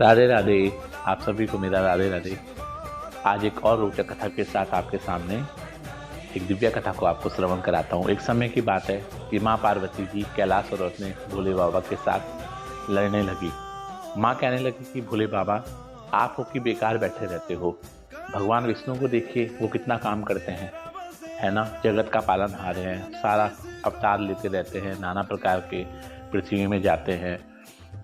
राधे राधे। आप सभी को मेरा राधे राधे। आज एक और रोचक कथा के साथ आपके सामने एक दिव्य कथा को आपको श्रवण कराता हूँ। एक समय की बात है कि माँ पार्वती जी कैलाश पर्वत में भोले बाबा के साथ लड़ने लगी। माँ कहने लगी कि भोले बाबा, आप हो कि बेकार बैठे रहते हो। भगवान विष्णु को देखिए, वो कितना काम करते हैं, है ना। जगत का पालनहार है, सारा अवतार लेते रहते हैं, नाना प्रकार के पृथ्वी में जाते हैं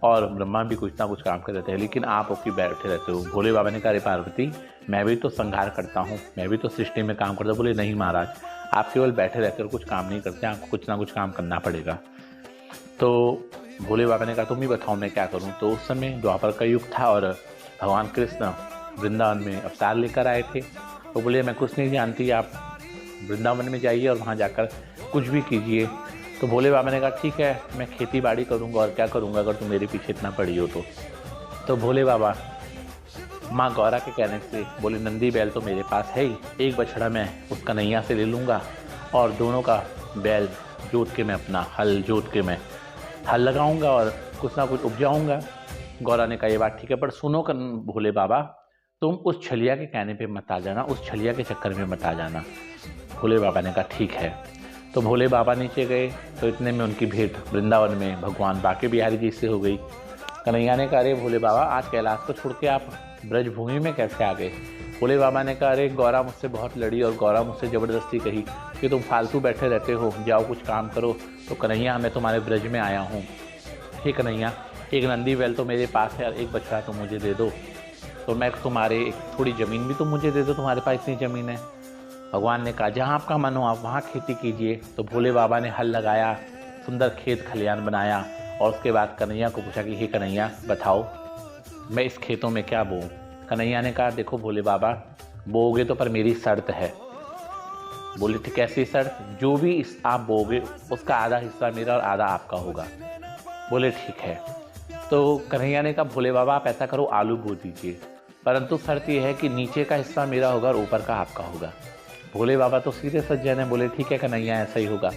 और ब्रह्मा भी कुछ ना कुछ काम कर रहते हैं, लेकिन आप ओके बैठे रहते हो। भोले बाबा ने कहा, अरे पार्वती, मैं भी तो संहार करता हूँ, मैं भी तो सृष्टि में काम करता हूँ। बोले नहीं महाराज, आप केवल बैठे रहते हो, कुछ काम नहीं करते, आपको कुछ ना कुछ काम करना पड़ेगा। तो भोले बाबा ने कहा, तुम ही बताओ मैं क्या करूँ। तो उस समय द्वापर का युग था और भगवान कृष्ण वृंदावन में अवतार लेकर आए थे। तो बोले, मैं कुछ नहीं जानती, आप वृंदावन में जाइए और वहाँ जाकर कुछ भी कीजिए। तो भोले बाबा ने कहा, ठीक है, मैं खेती बाड़ी करूँगा और क्या करूँगा अगर तुम मेरे पीछे इतना पड़ी हो तो भोले बाबा माँ गौरा के कहने से बोले, नंदी बैल तो मेरे पास है ही, एक बछड़ा मैं उस कन्हैया से ले लूँगा और दोनों का बैल जोत के मैं अपना हल जोत के मैं हल लगाऊंगा और कुछ ना कुछ उपजाऊंगा। गौरा ने कहा, ये बात ठीक है, पर सुनो भोले बाबा, तुम उस छलिया के कहने पे मत आ जाना, उस छलिया के चक्कर में मत आ जाना। भोले बाबा ने कहा, ठीक है। तो भोले बाबा नीचे गए तो इतने में उनकी भेंट वृंदावन में भगवान बाके बिहारी जी से हो गई। कन्हैया ने कहा, अरे भोले बाबा, आज कैलाश को छोड़ के आप ब्रजभूमि में कैसे आ गए। भोले बाबा ने कहा, अरे गौरा मुझसे बहुत लड़ी और गौरा मुझसे ज़बरदस्ती कही कि तुम फालतू बैठे रहते हो, जाओ कुछ काम करो। तो कन्हैया, मैं तुम्हारे ब्रज में आया हूँ। हे कन्हैया, एक नंदी बैल तो मेरे पास है और एक बछड़ा तो मुझे दे दो, तो मैं तुम्हारे थोड़ी ज़मीन भी तो मुझे दे दो, तुम्हारे पास इतनी ज़मीन है। भगवान ने कहा, जहाँ आपका मन हो आप वहाँ खेती कीजिए। तो भोले बाबा ने हल लगाया, सुंदर खेत खलियान बनाया और उसके बाद कन्हैया को पूछा कि हे कन्हैया, बताओ मैं इस खेतों में क्या बोऊँ। कन्हैया ने कहा, देखो भोले बाबा, बोओगे तो पर मेरी शर्त है। बोले, ठीक, कैसी शर्त। जो भी इस आप बोओगे उसका आधा हिस्सा मेरा और आधा आपका होगा। बोले, ठीक है। तो कन्हैया ने कहा, भोले बाबा आप ऐसा करो, आलू बो दीजिए, परंतु शर्त यह है कि नीचे का हिस्सा मेरा होगा और ऊपर का आपका होगा। भोले बाबा तो सीधे सज्जन है, बोले ठीक है कन्हैया, ऐसा ही होगा।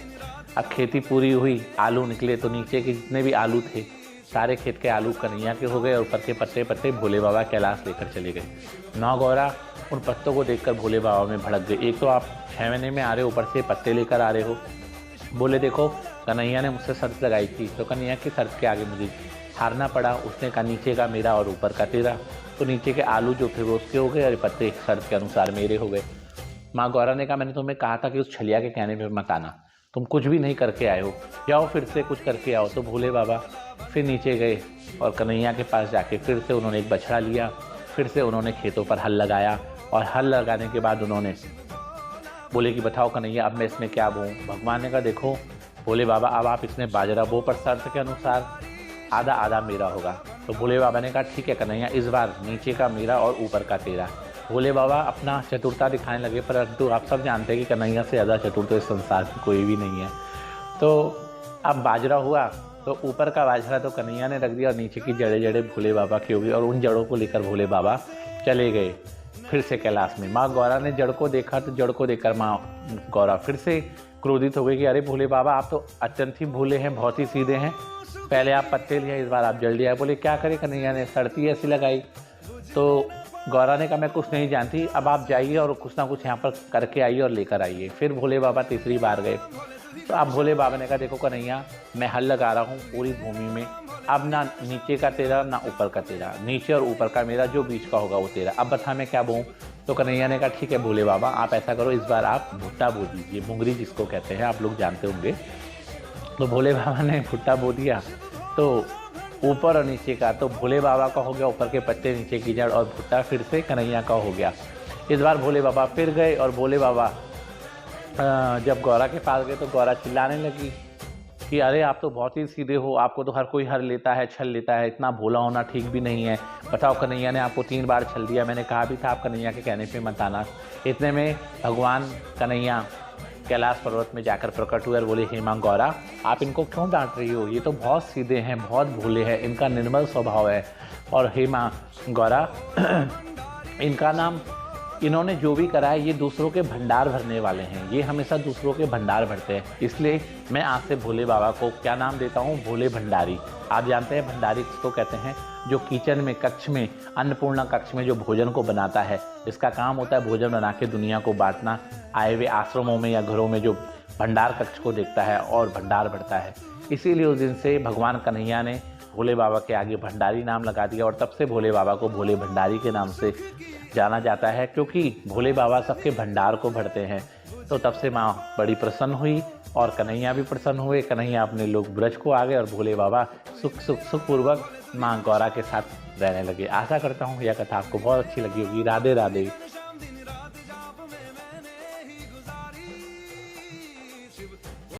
अब खेती पूरी हुई, आलू निकले तो नीचे के जितने भी आलू थे सारे खेत के आलू कन्हैया के हो गए और ऊपर के पत्ते पत्ते भोले बाबा कैलाश लेकर चले गए। नौ गौरा उन पत्तों को देखकर भोले बाबा में भड़क गए, एक तो आप 6 महीने में आ रहे हो, ऊपर से पत्ते लेकर आ रहे हो। बोले, देखो कन्हैया ने मुझसे शर्त लगाई थी, तो कन्हैया की शर्त के आगे मुझे हारना पड़ा। उसने कहा, नीचे का मेरा और ऊपर का तेरा। तो नीचे के आलू जो थे वो उसके हो गए और पत्ते शर्त के अनुसार मेरे हो गए। माँ गौरा ने कहा, मैंने तुम्हें कहा था कि उस छलिया के कहने पे मत आना, तुम कुछ भी नहीं करके आए हो, जाओ फिर से कुछ करके आओ। तो भोले बाबा फिर नीचे गए और कन्हैया के पास जाके फिर से उन्होंने एक बछड़ा लिया, फिर से उन्होंने खेतों पर हल लगाया और हल लगाने के बाद उन्होंने बोले कि बताओ कन्हैया, अब मैं इसमें क्या बोऊँ। भगवान ने कहा, देखो भोले बाबा, अब आप इसमें बाजरा बो, पर शर्त के अनुसार आधा आधा मेरा होगा। तो भोले बाबा ने कहा, ठीक है कन्हैया, इस बार नीचे का मेरा और ऊपर का तेरा। भोले बाबा अपना चतुरता दिखाने लगे, परंतु आप सब जानते हैं कि कन्हैया से ज़्यादा चतुर तो इस संसार में कोई भी नहीं है। तो अब बाजरा हुआ तो ऊपर का बाजरा तो कन्हैया ने रख दिया और नीचे की जड़े जड़े भोले बाबा की हो गई और उन जड़ों को लेकर भोले बाबा चले गए फिर से कैलाश में। माँ गौरा ने जड़ को देखा तो जड़ को देखकर माँ गौरा फिर से क्रोधित हो गई कि अरे भोले बाबा, आप तो अत्यंत ही भोले हैं, बहुत ही सीधे हैं, पहले आप पत्ते लिए, इस बार आप जड़ लिया। बोले, क्या करे कन्हैया ने शर्ती ऐसी लगाई। तो गौरा ने कहा, मैं कुछ नहीं जानती, अब आप जाइए और कुछ ना कुछ यहाँ पर करके आइए और लेकर आइए। फिर भोले बाबा तीसरी बार गए तो अब भोले बाबा ने कहा, देखो कन्हैया, मैं हल लगा रहा हूँ पूरी भूमि में, अब ना नीचे का तेरा ना ऊपर का तेरा, नीचे और ऊपर का मेरा, जो बीच का होगा वो तेरा, अब बता मैं क्या बोऊँ। तो कन्हैया ने कहा, ठीक है भोले बाबा, आप ऐसा करो, इस बार आप भुट्टा बो दीजिए, मुंगरी जिसको कहते हैं, आप लोग जानते होंगे। तो भोले बाबा ने भुट्टा बो दिया तो ऊपर और नीचे का, तो भोले बाबा का हो गया ऊपर के पत्ते, नीचे की जड़, और भुट्टा फिर से कन्हैया का हो गया। इस बार भोले बाबा फिर गए और भोले बाबा जब गौरा के पास गए तो गौरा चिल्लाने लगी कि अरे आप तो बहुत ही सीधे हो, आपको तो हर कोई हर लेता है, छल लेता है, इतना भोला होना ठीक भी नहीं है। बताओ कन्हैया ने आपको 3 बार छल दिया, मैंने कहा भी था आप कन्हैया के कहने पे मत आना। इतने में भगवान कन्हैया कैलाश पर्वत में जाकर प्रकट हुए और बोले, हे माँ गौरा, आप इनको क्यों डांट रही हो, ये तो बहुत सीधे हैं, बहुत भोले हैं, इनका निर्मल स्वभाव है। और हे माँ गौरा, इनका नाम इन्होंने जो भी करा है ये दूसरों के भंडार भरने वाले हैं, ये हमेशा दूसरों के भंडार भरते हैं। इसलिए मैं आज से भोले बाबा को क्या नाम देता हूँ, भोले भंडारी। आप जानते हैं भंडारी किसको कहते हैं? जो किचन में, कक्ष में, अन्नपूर्णा कक्ष में जो भोजन को बनाता है, इसका काम होता है भोजन बना के दुनिया को बांटना। आए हुए आश्रमों में या घरों में जो भंडार कक्ष को देखता है और भंडार भरता है। इसीलिए उस दिन से भगवान कन्हैया ने भोले बाबा के आगे भंडारी नाम लगा दिया और तब से भोले बाबा को भोले भंडारी के नाम से जाना जाता है, क्योंकि भोले बाबा सबके भंडार को भरते हैं। तो तब से माँ बड़ी प्रसन्न हुई और कन्हैया भी प्रसन्न हुए। कन्हैया अपने लोग ब्रज को आ गए और भोले बाबा सुखपूर्वक माँ गौरा के साथ रहने लगे। आशा करता हूँ यह कथा आपको बहुत अच्छी लगी होगी। राधे राधे।